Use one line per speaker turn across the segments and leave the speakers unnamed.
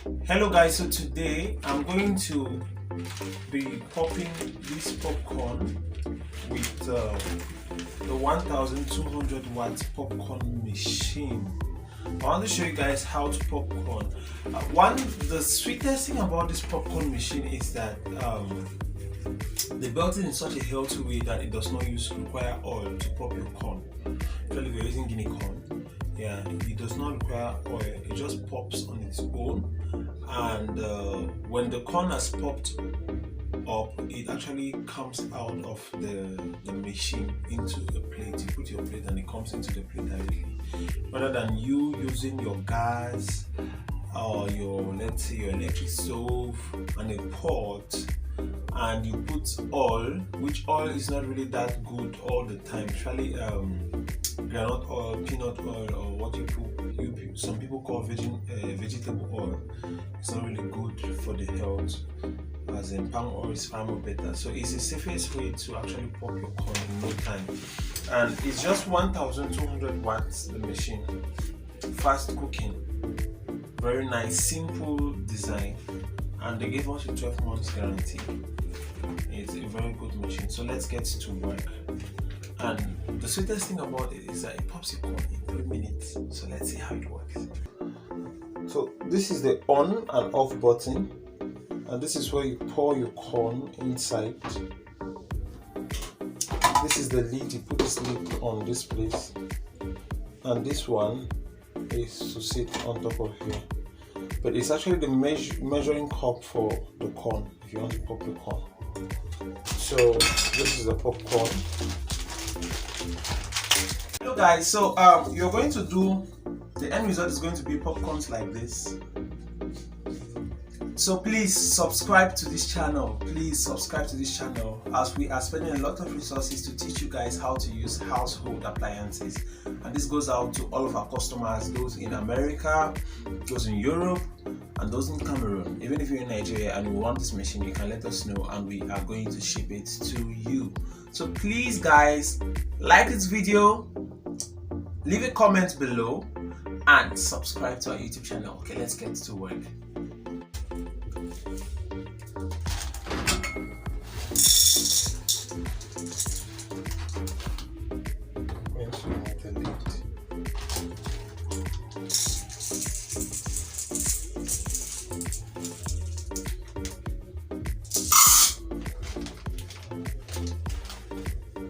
Hello guys, so today I'm going to be popping this popcorn with the 1200 watt popcorn machine. I want to show you guys how to popcorn. The sweetest thing about this popcorn machine is that they built it in such a healthy way that it does not require oil to pop your corn. Actually, we're using guinea corn. Yeah, it does not require oil. It just pops on its own, and when the corn has popped up, it actually comes out of the machine into the plate. You put your plate and it comes into the plate directly, rather than you using your gas or let's say your electric stove and a pot, and you put oil, which oil is not really that good all the time. Actually, groundnut oil, peanut oil, or what some people call vegetable oil. It's not really good for the health, as in palm oil is far more better. So it's the safest way to actually pop your corn in no time, and it's just 1200 watts. The machine, fast cooking, very nice, simple design, and they gave us a 12 months guarantee. It's a very good machine. So let's get to work. And the sweetest thing about it is that it pops your corn in 3 minutes. So let's see how it works. So this is the on and off button, and this is where you pour your corn inside. This is the lid. You put this lid on this place, and this one is to sit on top of here. But it's actually the measuring cup for the corn if you want to pop the corn. So this is the popcorn. Hello guys, so you're going to do, the end result is going to be popcorns like this. So please subscribe to this channel. As we are spending a lot of resources to teach you guys how to use household appliances, and this goes out to all of our customers, those in America, those in Europe, and those in Cameroon. Even if you're in Nigeria and you want this machine, you can let us know and we are going to ship it to you. So please guys, like this video, leave a comment below, and subscribe to our YouTube channel. Okay, let's get to work.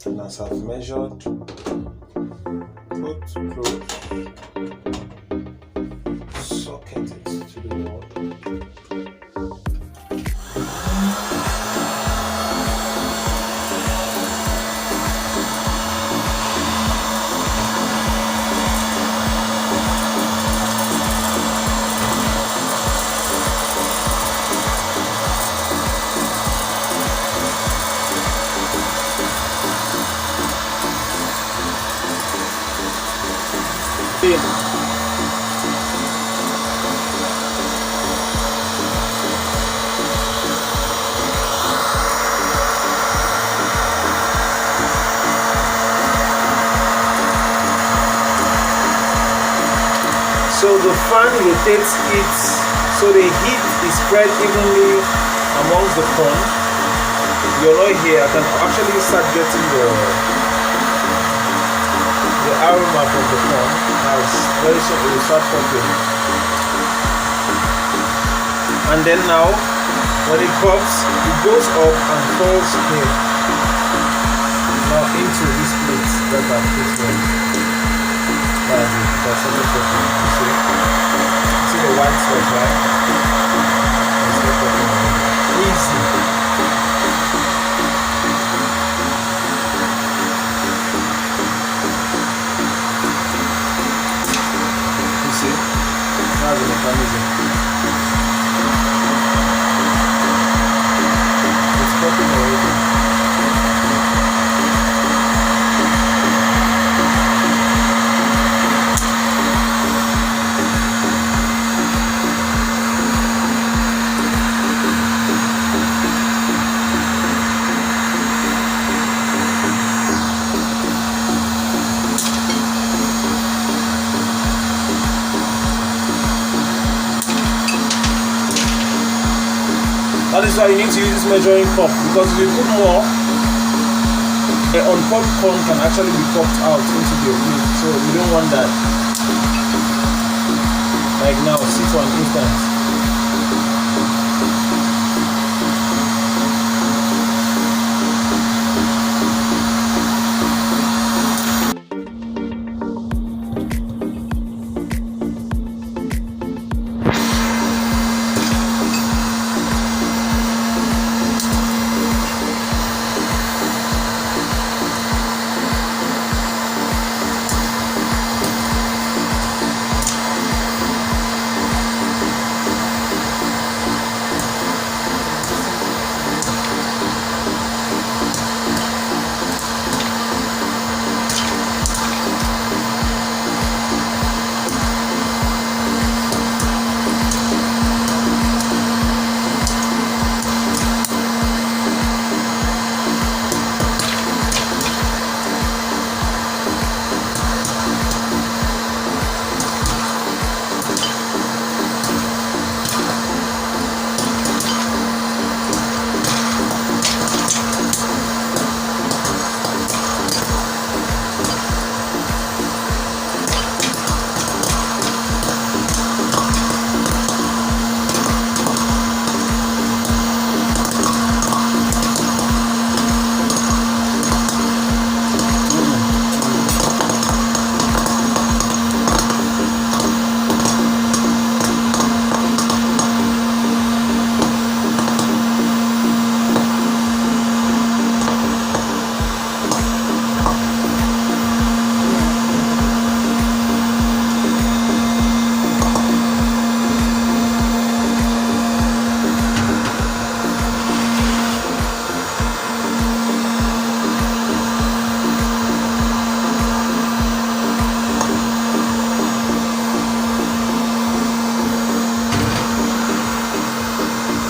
And as I've measured, put close, socket it to the wall. So the fan rotates it so the heat is spread evenly amongst the corn. You're not here, I can actually start getting the aroma from the corn. As very soon it will start popping. And then now, when it pops, it goes up and falls here. Now into this plate that I've put there. That's it. That's everything. You see the white stuff, right? Easy. You see? That's the mechanism. It's popping already. That is why you need to use this measuring cup, because if you put more, on popcorn can actually be popped out into the meat, so you don't want that. Like now, see for an instant.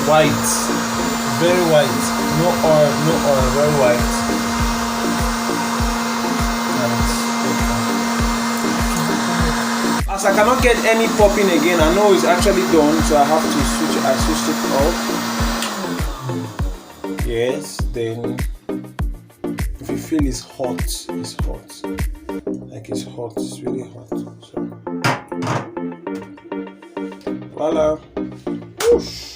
White, very white, no oil, very white. As I cannot get any popping again, I know it's actually done, so I have to switch. I switched it off. Yes, then if you feel it's hot, it's hot. Like it's hot, it's really hot. So voila. Whoosh.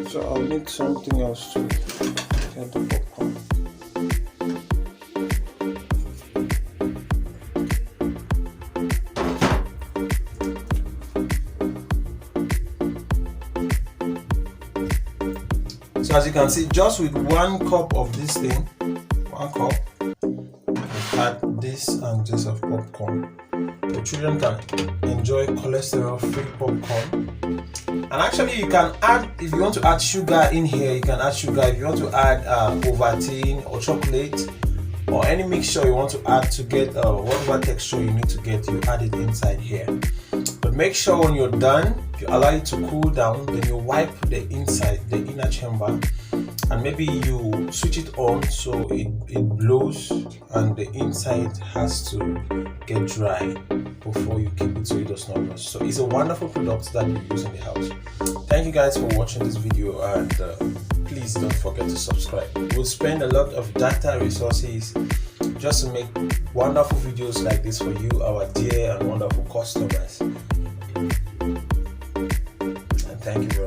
So I'll need something else to get the popcorn. So as you can see, just with 1 cup of this thing, 1 cup, we add this and this of popcorn. The children can enjoy cholesterol-free popcorn. And actually you can add, if you want to add sugar in here, you can add sugar. If you want to add Ovaltine or chocolate or any mixture you want to add to get whatever texture you need to get, you add it inside here. But make sure when you're done, you allow it to cool down, then you wipe the inside, the inner chamber, and maybe you switch it on so it blows and the inside has to get dry before you keep it so it does not rust. So it's a wonderful product that you use in the house. Thank you guys for watching this video, and please don't forget to subscribe. We'll spend a lot of data resources just to make wonderful videos like this for you, our dear and wonderful customers. And thank you very much.